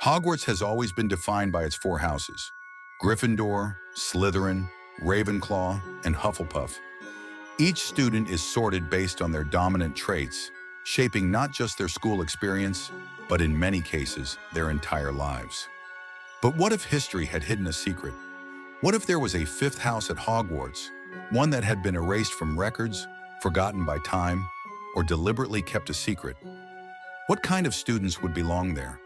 Hogwarts has always been defined by its four houses: Gryffindor, Slytherin, Ravenclaw, and Hufflepuff. Each student is sorted based on their dominant traits, shaping not just their school experience, but in many cases, their entire lives. But what if history had hidden a secret? What if there was a fifth house at Hogwarts, one that had been erased from records, forgotten by time, or deliberately kept a secret? What kind of students would belong there?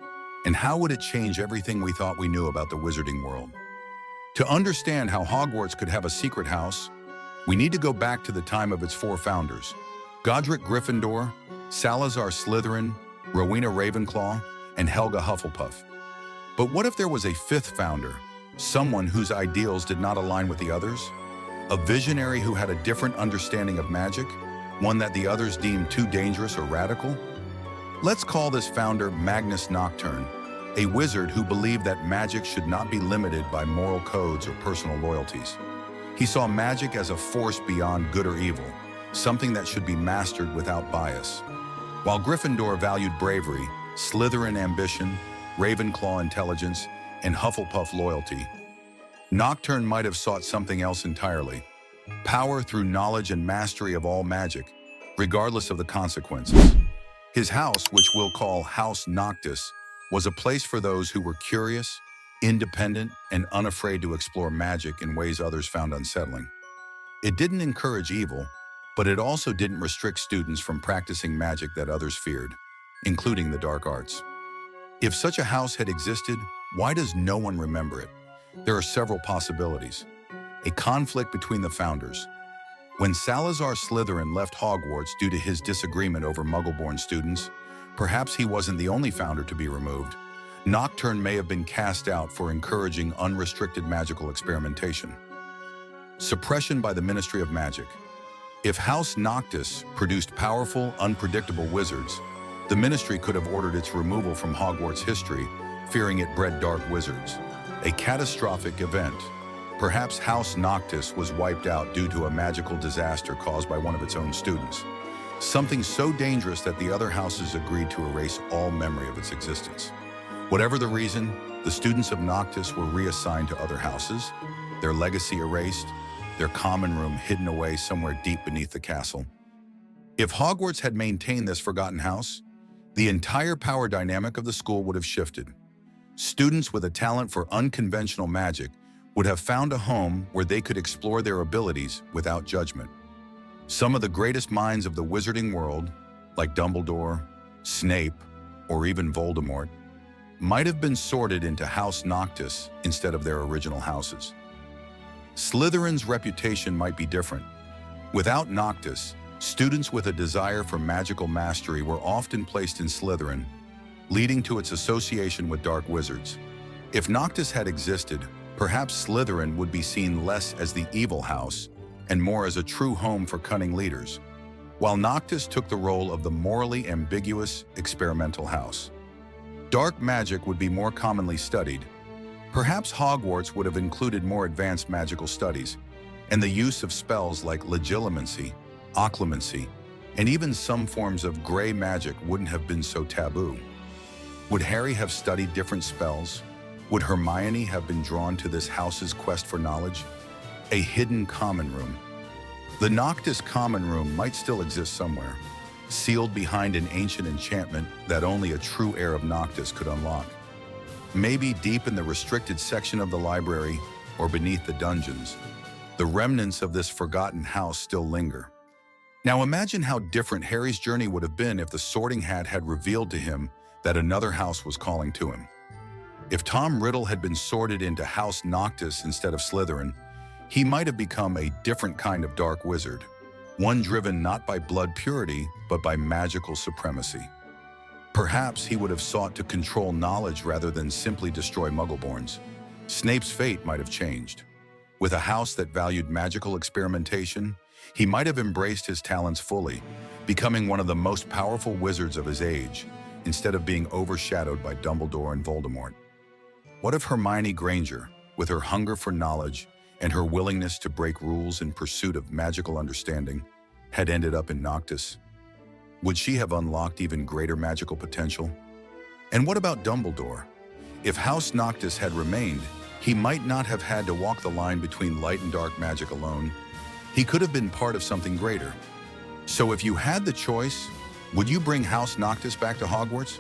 And how would it change everything we thought we knew about the wizarding world? To understand how Hogwarts could have a secret house, we need to go back to the time of its four founders: Godric Gryffindor, Salazar Slytherin, Rowena Ravenclaw, and Helga Hufflepuff. But what if there was a fifth founder, someone whose ideals did not align with the others? A visionary who had a different understanding of magic, one that the others deemed too dangerous or radical? Let's call this founder Magnus Nocturne, a wizard who believed that magic should not be limited by moral codes or personal loyalties. He saw magic as a force beyond good or evil, something that should be mastered without bias. While Gryffindor valued bravery, Slytherin ambition, Ravenclaw intelligence, and Hufflepuff loyalty, Nocturne might have sought something else entirely: power through knowledge and mastery of all magic, regardless of the consequences. His house, which we'll call House Noctis, was a place for those who were curious, independent, and unafraid to explore magic in ways others found unsettling. It didn't encourage evil, but it also didn't restrict students from practicing magic that others feared, including the dark arts. If such a house had existed, why does no one remember it? There are several possibilities. A conflict between the founders. When Salazar Slytherin left Hogwarts due to his disagreement over Muggle-born students, perhaps he wasn't the only founder to be removed. Nocturne may have been cast out for encouraging unrestricted magical experimentation. Suppression by the Ministry of Magic. If House Noctis produced powerful, unpredictable wizards, the Ministry could have ordered its removal from Hogwarts history, fearing it bred dark wizards. A catastrophic event. Perhaps House Noctis was wiped out due to a magical disaster caused by one of its own students. Something so dangerous that the other houses agreed to erase all memory of its existence. Whatever the reason, the students of Noctis were reassigned to other houses, their legacy erased, their common room hidden away somewhere deep beneath the castle. If Hogwarts had maintained this forgotten house, the entire power dynamic of the school would have shifted. Students with a talent for unconventional magic would have found a home where they could explore their abilities without judgment. Some of the greatest minds of the wizarding world, like Dumbledore, Snape, or even Voldemort, might have been sorted into House Noctis instead of their original houses. Slytherin's reputation might be different. Without Noctis, students with a desire for magical mastery were often placed in Slytherin, leading to its association with dark wizards. If Noctis had existed, perhaps Slytherin would be seen less as the evil house and more as a true home for cunning leaders, while Noctis took the role of the morally ambiguous, experimental house. Dark magic would be more commonly studied. Perhaps Hogwarts would have included more advanced magical studies, and the use of spells like legilimency, occlumency, and even some forms of gray magic wouldn't have been so taboo. Would Harry have studied different spells? Would Hermione have been drawn to this house's quest for knowledge? A hidden common room. The Noctis common room might still exist somewhere, sealed behind an ancient enchantment that only a true heir of Noctis could unlock. Maybe deep in the restricted section of the library or beneath the dungeons, the remnants of this forgotten house still linger. Now imagine how different Harry's journey would have been if the Sorting Hat had revealed to him that another house was calling to him. If Tom Riddle had been sorted into House Noctis instead of Slytherin, he might have become a different kind of dark wizard, one driven not by blood purity, but by magical supremacy. Perhaps he would have sought to control knowledge rather than simply destroy Muggleborns. Snape's fate might have changed. With a house that valued magical experimentation, he might have embraced his talents fully, becoming one of the most powerful wizards of his age, instead of being overshadowed by Dumbledore and Voldemort. What if Hermione Granger, with her hunger for knowledge and her willingness to break rules in pursuit of magical understanding, had ended up in Noctis? Would she have unlocked even greater magical potential? And what about Dumbledore? If House Noctis had remained, he might not have had to walk the line between light and dark magic alone. He could have been part of something greater. So if you had the choice, would you bring House Noctis back to Hogwarts?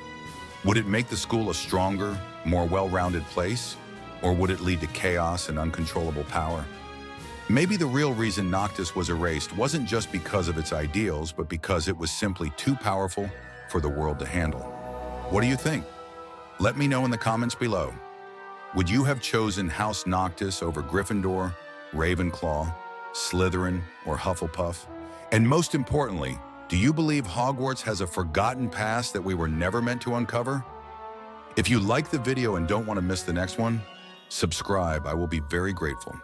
Would it make the school a stronger, more well-rounded place? Or would it lead to chaos and uncontrollable power? Maybe the real reason Noctis was erased wasn't just because of its ideals, but because it was simply too powerful for the world to handle. What do you think? Let me know in the comments below. Would you have chosen House Noctis over Gryffindor, Ravenclaw, Slytherin, or Hufflepuff? And most importantly, do you believe Hogwarts has a forgotten past that we were never meant to uncover? If you like the video and don't want to miss the next one, subscribe. I will be very grateful.